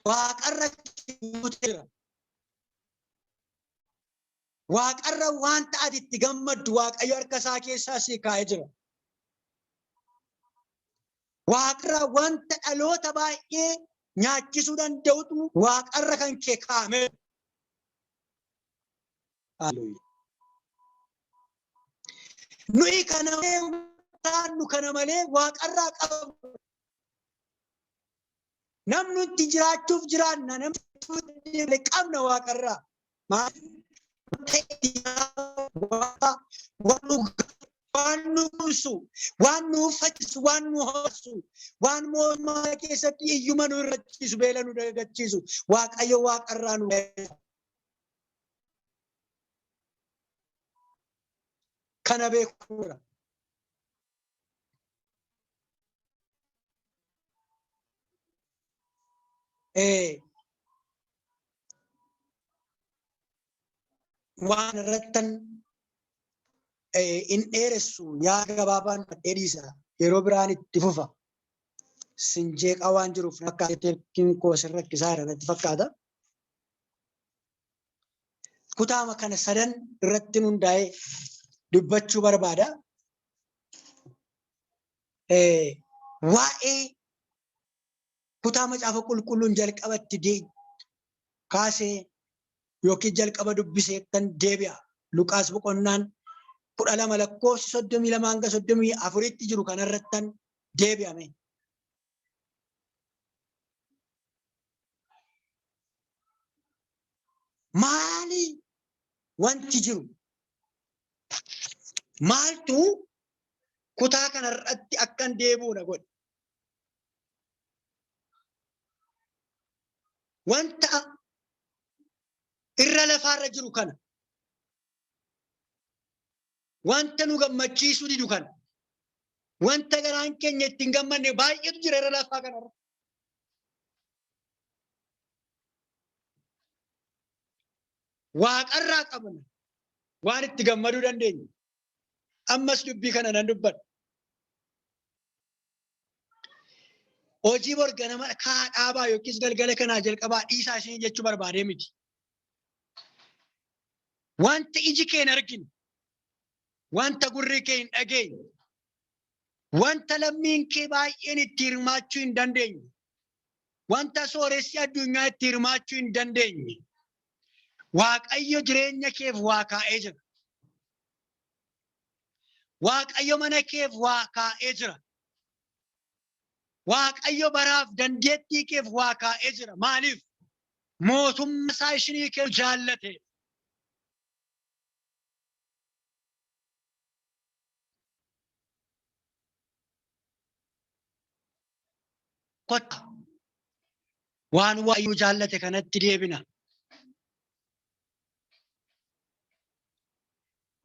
Waaqarra jira. Waaqarra wanta ati itti gammaddu Waaqayyo harka isaa keessaa si kaa'ee jira. Waaqarra wanta dhaloota baay'ee nyaachisuu danda'utu Waaqarra kan kee kaa'ame. Nuyi kana malee Waaqarraa qabna. Namni nuti jiraachuuf jiraanna namni qabna Waaqarraa. Waan nu buusu, waan nu uffachiisu, waan nu hoosu, waan mootummaa keessatti iyyuma nu irrachiisu, beela nu dagachiisu, Waaqayyo Waaqarraa nu kana beekuudha. Waan irrattan in dheeressu yaa gabaabaan dheeriisa yeroo biraan itti fufa. Sinjeeqaa waan jiruuf akka teekniin koos rakkisaa irratti fakkaata. Kutaama kana sadan irratti hundaa'ee dubbachuu barbaada. Waa'ee kutaa macaafa qulqulluun jalqabatti kaasee yookiin jalqaba dubbisee kan deebi'a. Luqaas boqonnaan 12 lakkoofsi 32 hanga 34tti jiru kanarrattan deebi'ame. Maali wanti jiru? Maaltu kutaa kanarratti akkan deebi'u na godhe? Wanta irra lafaarra jiru kana wanta nu gammachiisuu didu kana wanta garaan keenya ittiin gammanne baay'eetu jira irra lafaa kanarra. Waaqarraa qabna waan itti gammaduu dandeenya. Ammas dubbii kana nan dubbadha. Hojii bor ganama kaa dhaabaa yookiis galgala kanaa jalqabaa dhiisaa isin jechuu barbaadee miti. Wanta iji kee hin argine, wanta gurri kee hin dhageenye, wanta lammiin kee baay'een itti hirmaachuu hin dandeenye, wanta sooressi addunyaa itti hirmaachuu hin dandeenye, Waaqayyo jireenya keef waa kaa'ee jira. Waaqayyo mana keef waa kaa'ee jira. Waaqayyo baraaf dandeettii keef waa kaa'ee jira. Maaliif? Mootummaa isaa isinii keef jaallate. Kotta waan Waaqayyo jaallate kanatti deebina.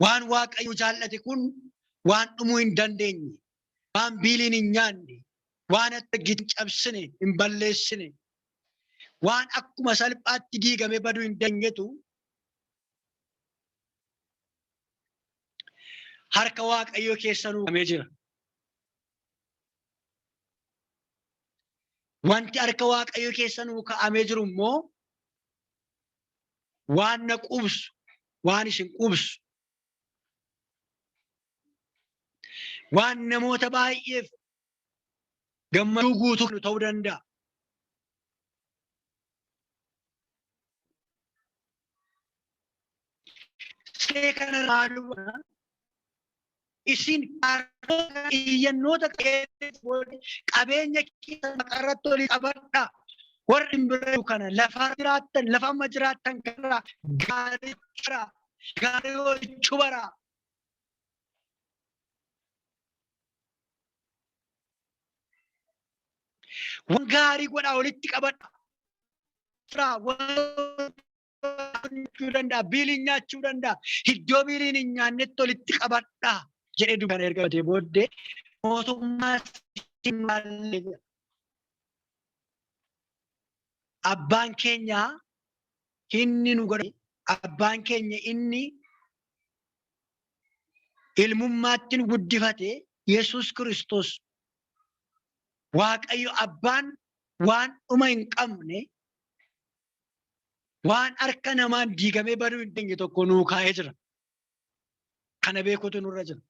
waan waaqayyo jaallate kun waan dhumuu hin dandeenye, waan biiliin hin nyaanne, waan akka gitin cabsine hin balleessine, waan akkuma salphaatti diigame baduu hin dandeenyetu harka waaqayyo keessa nuu kaa'amee jira. Wanti harka waaqayyo keessa nuu kaa'amee jiru immoo waan na qubsu, waan isin qubsu, waan namoota baay'eef gammaduu guutuu ta'uu danda'a. See kana ilaaluudha. Isin iyyannoota qabeenya keessa maqarratti olii qabadhaa. Warri biroo kana lafa jiraattan, lafa amma jiraattan kanarraa gaarii jira, gaarii hojjechuu bara. Waan gaarii godhaa walitti qabadhaa. Nyaachuu danda'a, biiliin nyaachuu danda'a. Iddoo biiliin hin nyaannetti walitti qabadhaa jedhee dubban ergatee booddee mootummaa abbaan keenya inni nu godhe, abbaan keenya inni ilmummaatti nu guddifate Yesuus Kiristoos Waaqayyo abbaan waan dhuma hin qabne, waan harka namaan diigamee baduu hin dandeenye tokko nuu kaa'ee jira. Kana beekuutu nurra jira.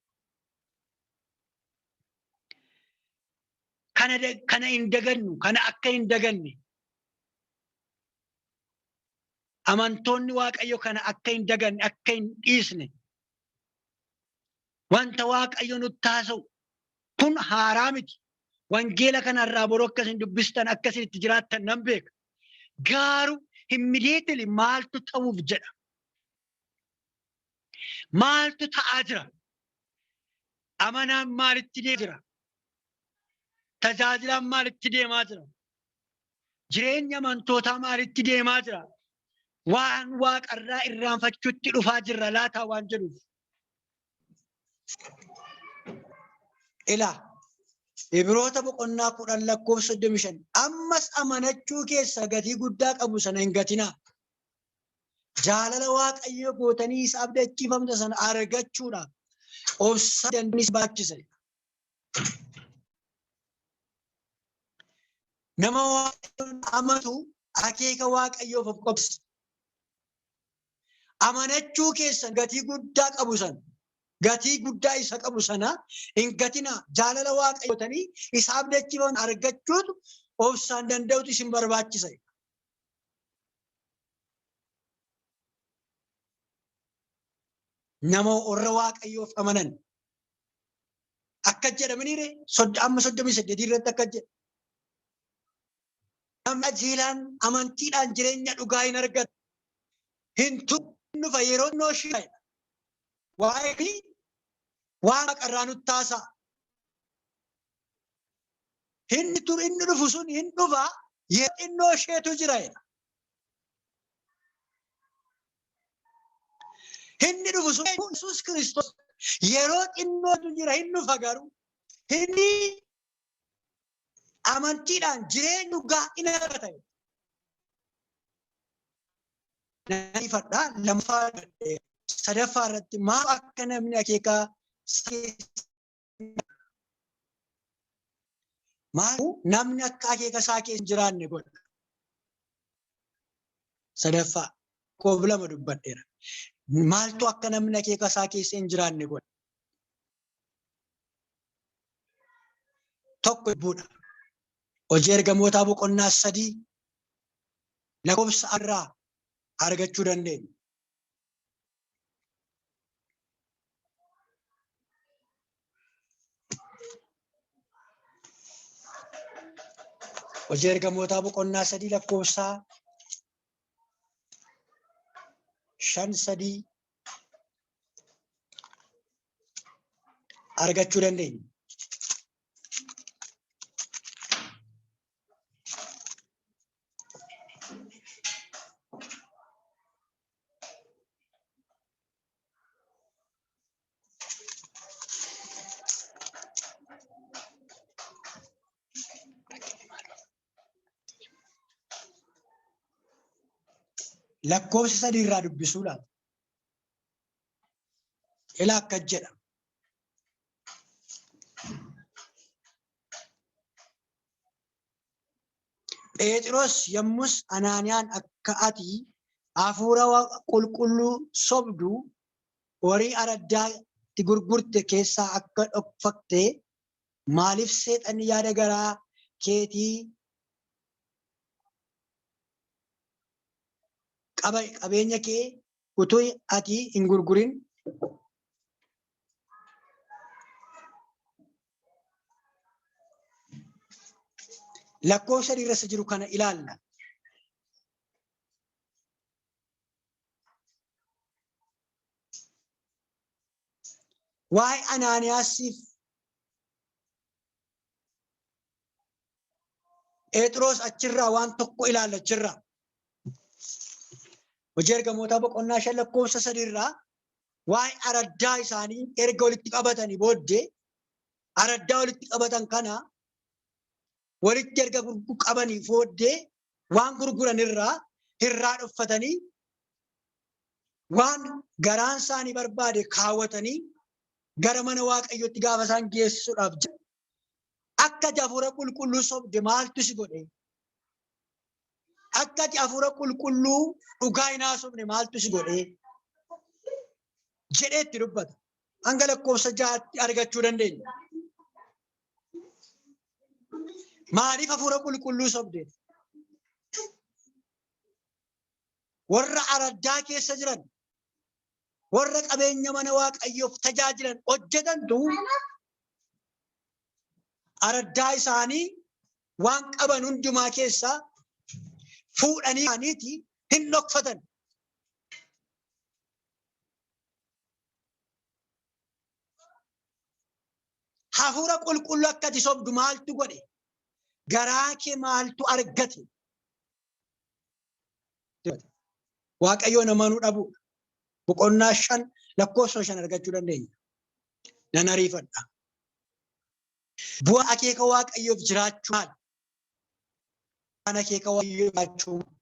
Kana hin dagannu, kana akka hin daganne. Amantoonni Waaqayyo kana akka hin daganne, akka hin dhiisne. Wanta Waaqayyo nutti haasa'u kun haaraa miti. Wangeela kanarraa boroo akkasin dubbistan, akkasin itti jiraattan nan beeka. Garuu immediately maaltu ta'uuf jedha? Maaltu ta'aa jira? Amanaan maalitti deemaa jira? Tajaajilaan maalitti deemaa jira? Jireenya amantootaa maalitti deemaa jira? Waan waaqarraa irraanfachuutti dhufaa jirra laataa waan jedhuuf. Ilaa Ibroota boqonnaa 10:35 ammas amanachuu keessa gatii guddaa qabu sana hin gatinaa. Jaalala Waaqayyoo gootanii isa abdachiifamta sana argachuudhaaf obsa dandeessi baachisa. Nama Waaqayyoon amatu akeeka Waaqayyoof of qobsa. Amanachuu keessa gatii guddaa qabu sana, gatii guddaa isa qabu sana hin gatinaa. Jaalala Waaqayyootanii isa abdachiifamta argachuutu obsaan danda'utu isin barbaachisa. Nama warra Waaqayyoof amanan akka jedhamanii amma 38 irratti akka jedhu namni jiilaan amantiidhaan jireenya dhugaa hin argatu. Hin dhufa yeroo innoo ishee waa'ee waan qarraa nutti haasa'a. Inni dhufu sun hin dhufa yeroo innoo isheetu jira. Inni dhufu sun Yesuus Kiristoos yeroo xinnootu jira, hin dhufa garuu inni amantiidhaan jireenya dhugaa hin argata. Nafadhaa lammaffaa sadaffaa irratti maal akka namni akeekaa maal namni akka akeeka isaa keessa hin jiraanne godha. Sadaffaa lama dubbadheera. Maaltu akka namni akeeka isaa keessa hin jiraanne godha? Tokko ibbuudha. Hojii ergamootaa boqonnaa 3 lakkoofsa irraa argachuu dandeenya. Hojii ergamootaa boqonnaa 3 lakkoofsa 5 argachuu dandeenya. lakkoofsa 3 irraa dubbisuu laata. Ilaa akka jedha. Phexros yommus Anaaniyaan akka ati hafuura qulqulluu sobdu horii araddaatti gurgurte keessaa akka dhokfatte maaliif seexanni yaada garaa keetii qabeenya kee utuu ati hin gurgurin lakkoofsa irra jiru kana ilaalla. Waa'ee Anaaniyaasiif Phexros achirraa waan tokko ilaalla achirraa. Hojii ergamootaa boqonnaa 5 lakkoofsa 3 irraa waa'ee araddaa isaanii erga walitti qabatanii booddee araddaa walitti qabatan kana walitti erga qabanii booddee waan gurguran irraa dhuffatanii waan garaan isaanii barbaade kaawwatanii gara mana Waaqayyootti gaafa isaan geessuudhaaf akka hafuura qulqulluu sobde maaltu si godhe? Akka hafuura qulqulluu dhugaa hin haasofne maaltu si godhe? Jedhee itti dubbata. Hanga lakkoofsa 6tti argachuu dandeenya. Maaliif hafuura qulqulluu sobde? Warra araddaa keessa jiran, warra qabeenya mana Waaqayyoof tajaajilan hojjetantu araddaa isaanii waan qaban hundumaa keessaa fuudhanii isaaniiti hin dhokfatan. Hafuura qulqulluu akka ati sobdu maaltu godhe? Garaa kee maaltu argate? Waaqayyoon amanuu dhabuu. Boqonnaa 5 lakkoofsa 5 argachuu dandeenya. Nan ariifadha. Bu'aa akeeka Waaqayyoof jiraachuu maali? Bu'aan akeeka Waaqayyoof jiraachuu maali?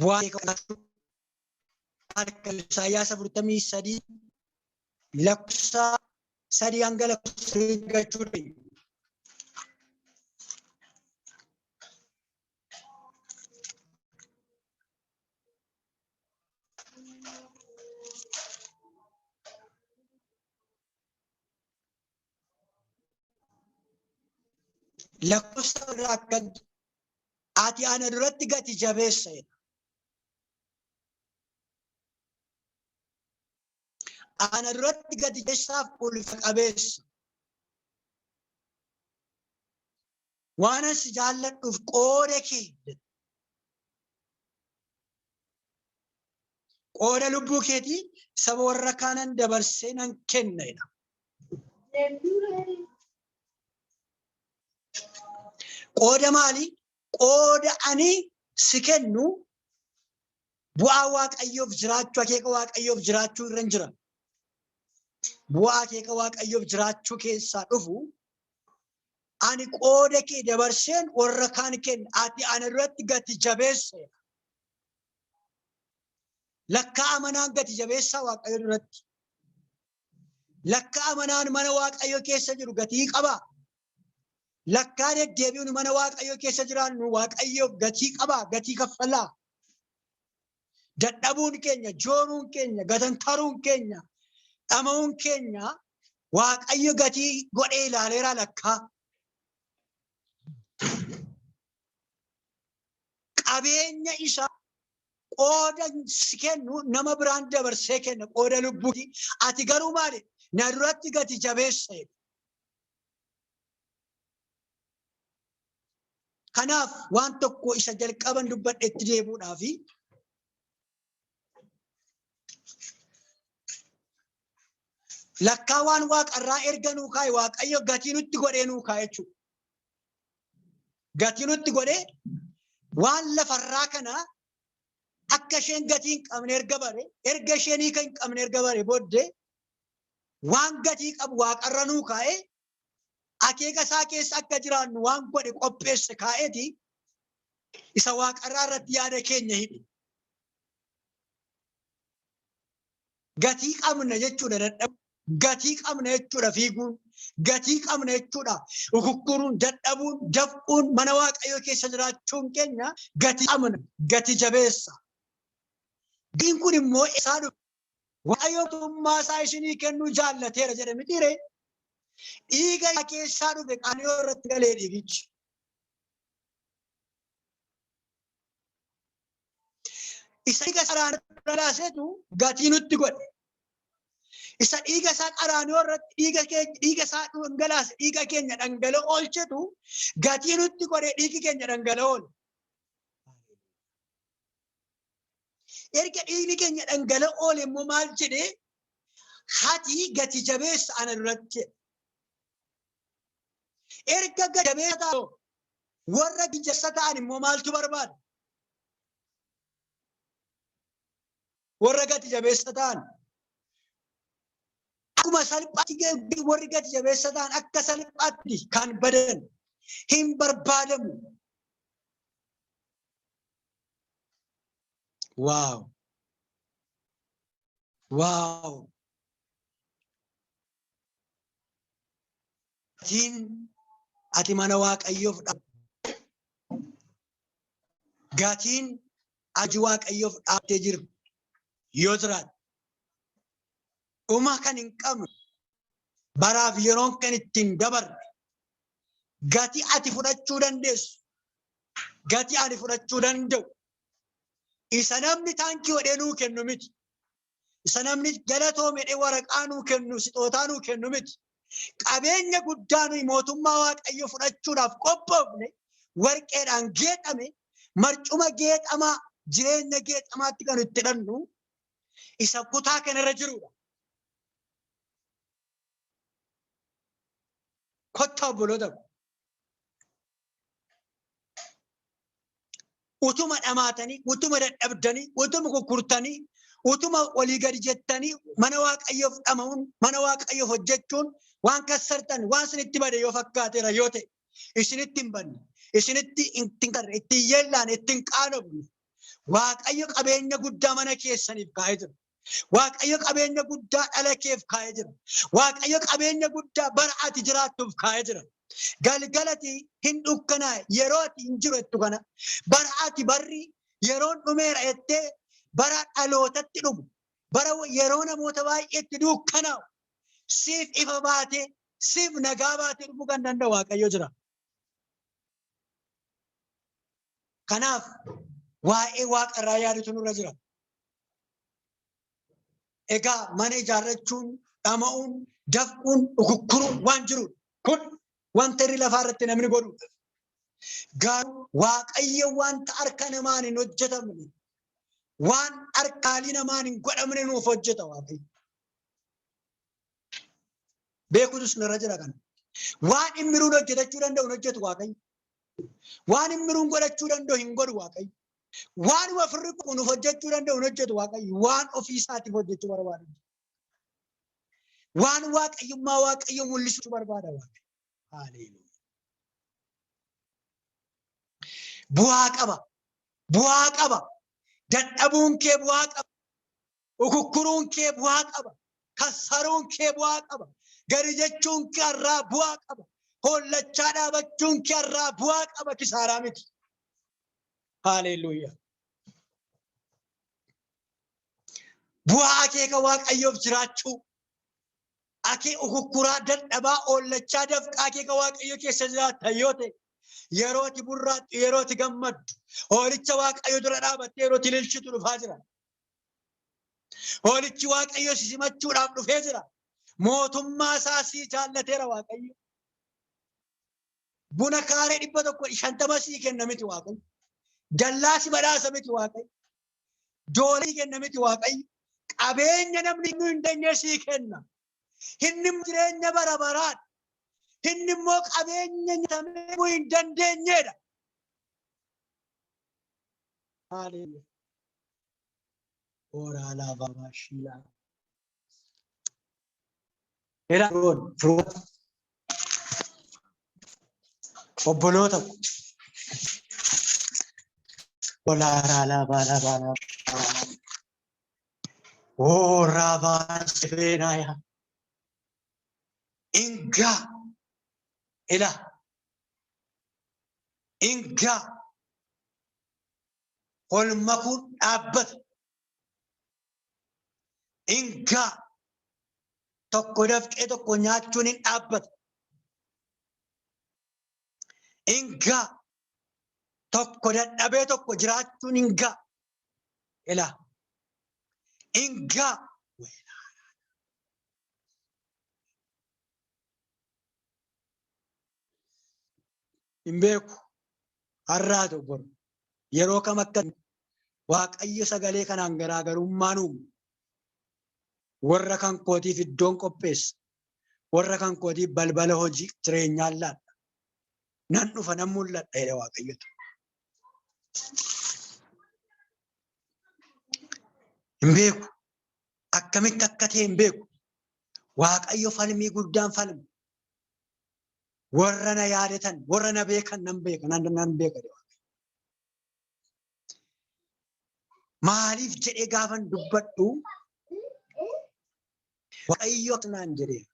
Bu'aan akeeka Waaqayyoof Isaayyaas 43 lakkoofsa 3 hanga lakkoofsa 3 argachuu dandeenya. Lakkoofsa irraa akka ati ana duratti gati jabeessa jedha. Ana duratti gati jabeessaaf ulfa qabeessa. Waan asi jaalladhuuf qooda kee qooda lubbuu keetii saba warra kaanan dabarsee nan kenna jedha. Qooda maali? Qooda ani si kennu bu'aa Waaqayyoof jiraachuu, akeeka Waaqayyoof jiraachuu irra jira. Bu'aa akeeka Waaqayyoof jiraachuu keessaa dhufu ani qooda kee dabarseen warra kaan kenna. Ati ana duratti gati jabeessa. Lakkaa amanaan gati jabeessaa Waaqayyo duratti. Lakkaa amanaan mana Waaqayyo keessa jiru gatii qaba. Lakkaa deddeebi'uun mana Waaqayyo keessa jiraannu Waaqayyoof gatii qaba, gatii kaffalaa. Dadhabuun keenya, jooruun keenya, gatantaruun keenya, dhama'uun keenya Waaqayyo gatii godhee ilaaleera lakkaa. Qabeenya isaa qooda si kennu nama biraan dabarsee kenna, qooda lubbuuti. Ati garuu maali? Na duratti gati jabeessa. Kanaaf waan tokko isa jalqaban dubbadhe itti deebuudhaafi lakkaa waan waaqarraa erga nuu kaa'e Waaqayyo gatii nutti godhee nuu kaa'e jechuudha. Gatii nutti godhee waan lafarraa kana akka isheen gatii hin qabne erga isheen hiika hin qabne erga bare booddee waan gatii qabu waaqarra nuu kaa'e akeeka isaa keessa akka jiraannu waan godhe qopheesse kaa'eeti isa waaqarraa irratti yaada keenya hidhe. Gatii qabna jechuudha dadhabu. Gatii qabna jechuudha fiiguun. Gatii qabna jechuudha ukukkuruun, dadhabuun, dafquun, mana waaqayyoo keessa jiraachuun keenya gatii qabna, gatii jabeessa. Gatiin kun immoo isaa dhufe. Waaqayyoo mootummaa isaa isinii kennuu jaallateera jedhe mitiire. Dhiiga isaa keessaa dhufe qaanii irratti galee dhiigichi. Isa dhiiga isaa dhangalaaseetu gatii nutti godhe. Isa dhiiga isaa qaraanii irratti dhiiga isaa dhangalaase dhiiga keenya dhangala'oo oolchetu gatii nutti godhe dhiigi keenya dhangala'oo. Erga dhiigni keenya dhangala'oo immoo maal jedhee hati gati jabeessa ana duratti. Erga gati jabeessa ta'u warra gijjassa ta'an immoo maaltu barbaada? Warra gati jabeessa ta'an akkuma salphaatti warri gati jabeessa ta'an akka salphaatti kan badan hin barbaadamu. Wow. Wow. Gatiin ati mana waaqayyoof dhaabde. Gatiin ati waaqayyoof dhaabdee jirtu yoo jiraate dhuma kan hin qabne baraaf yeroon kan ittiin dabarre gatii ati fudhachuu dandeessu, gatii ani fudhachuu danda'u. Isa namni taankii hodhee nuu kennu miti. Isa namni galatoome jedhee waraqaa nuu kennu, sixootaa nuu kennu miti. Qabeenya guddaa nuyi mootummaa waaqayyoo fudhachuudhaaf qophoofne warqeedhaan geexame, marcuma geexamaa, jireenya geexamaatti kan itti hidhannu isa kutaa kanarra jirudha. Kottaa obboloota ko. Utuma dhamaatanii, utuma dadhabdanii, utuma kukkurtanii, utuma walii gadi jettanii mana waaqayyoof dhama'uun, mana waaqayyoof hojjechuun waan kassartan, waan isinitti bade yoo fakkaateera yoo ta'e, isinitti hin banne, isinitti hin qarre, ittiin yeellaan, ittiin qaanofne. Waaqayyo qabeenya guddaa mana keessaniif kaa'ee jira. Waaqayyo qabeenya guddaa dhala keef kaa'ee jira. Waaqayyo qabeenya guddaa bara ati jiraattuuf kaa'ee jira. Galgalati hin dukkanaa yeroo ati hin jiru jettu kana bara ati barri yeroon dhumeera jettee bara dhalootatti dhumu bara yeroo namoota baay'eetti dukkanaa siif ifa baatee siif nagaa baatee dhufuu kan danda'u waaqayyo jira. Kanaaf waa'ee waaqarraa yaadutu nurra jira. Egaa mana ijaarrachuun, dhama'uun, dafquun, ukukkuruun waan jiruudha. Kun wanta irri lafaa irratti namni godhudha. Garuu waaqayyo wanta harka namaan hin hojjetamne, waan harkaalii namaan hin godhamne nuuf hojjeta waaqayyo. Beekutus nurra jira kana. Waan himmiruun hojjetachuu danda'u hin hojjetu waaqayyo. Waan himmiruun godhachuu danda'u hin godhu waaqayyo. Waan ofirri nuuf hojjechuu danda'u hin hojjetu waaqayyo. Waan ofii isaatiif hojjechuu barbaada. Waan waaqayyummaa waaqayyo mul'isuu barbaada waaqayyo. Haleluuyaa. Bu'aa qaba. Bu'aa qaba. Dadhabuun kee bu'aa qaba. Ukukkuruun kee bu'aa qaba. Kassaruun kee bu'aa qaba. Gari jechuun kee irraa bu'aa qaba. Hollachaa dhaabachuun kee irraa bu'aa qaba. Kisaaraa miti. Haleluuyaa. Bu'aa akeeka waaqayyoof jiraachuu. Akee ukukkuraa dadhabaa hollachaa dafqaa akeeka waaqayyoo keessa jiraatan yoo ta'e yeroo ati burraaqxu, yeroo ati gammaddu, hoolicha waaqayyo dura dhaabattee yeroo ati ililchitu dhufaa jira. Hoolichi waaqayyo si simachuudhaaf dhufee jira. Mootummaa isaa sii jaallateera waaqayyo. Buna kaaree 150 sii kenna miti waaqayyo. Dallaa si badhaasa miti waaqayyo. Doolii sii kenna miti waaqayyo. Qabeenya namni hin dandeenye sii kenna. Inni jireenya bara baraadha. Inni immoo qabeenya nyaatamuu hin dandeenyedha. Haleluuyaa. Ora lava mashila. Era obboloota Olarala bala bala. Oh Ravan Sevenaya. Inga. Ila. Inga. Holmakun abbat. Inga. Tokko dafqee tokko nyaachuun hin dhaabbatu. Inga. Tokko dadhabee tokko jiraachuun inga. Ila. Inga. Hin beeku. Har'aatu boru. Yeroo kam akka Waaqayyo sagalee kanaan garaagarummaan uumu. Warra kan kootiif iddoon qopheessa. Warra kan kootiif balbala hojii jireenyaan laadha. Nan dhufa nan mul'adha jedha Waaqayyotu. Hin beeku. Akkamitti akka ta'e hin beeku. Waaqayyo falmii guddaan falmu. Warra na yaadatan, warra na beekan nan beeka, nan beeka. Maaliif jedhee gaafan dubbadhu? Waaqayyo naan jedhee.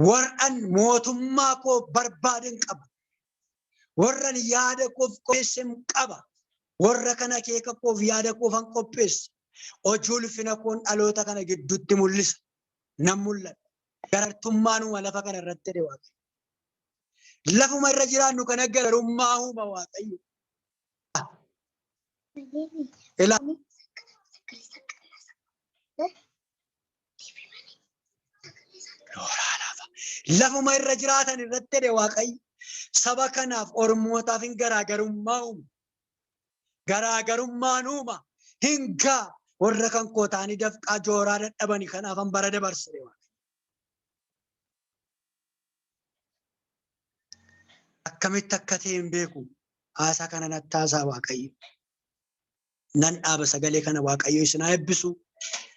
Warran mootummaa koo barbaadan qaba. Warran yaada koof qopheessan qaba. Warra kana keeka koof yaada koofan qopheessa. Hojii ulfina koon dhaloota kana gidduutti mul'isa. Nan mul'ata. Garaagartummaanuma lafa kana irratti jedhe Waaqayyo. Lafuma irra jiraannu kana garaagarummaa uuma Waaqayyo. Lafuma irra jiraatan irratti jedhe Waaqayyo. Saba kanaaf ormootaaf hin garaagarummaa uuma. Garaagarummaan uuma. Hingaa warra kan kootaanii dafqaa jooraa dadhabanii kanaafan bara dabarsee akkamitti akka ta'e hin beeku. Haasaa kana natti haasaa Waaqayyo. Nan dhaaba sagalee kana Waaqayyo isin haa eebbisu.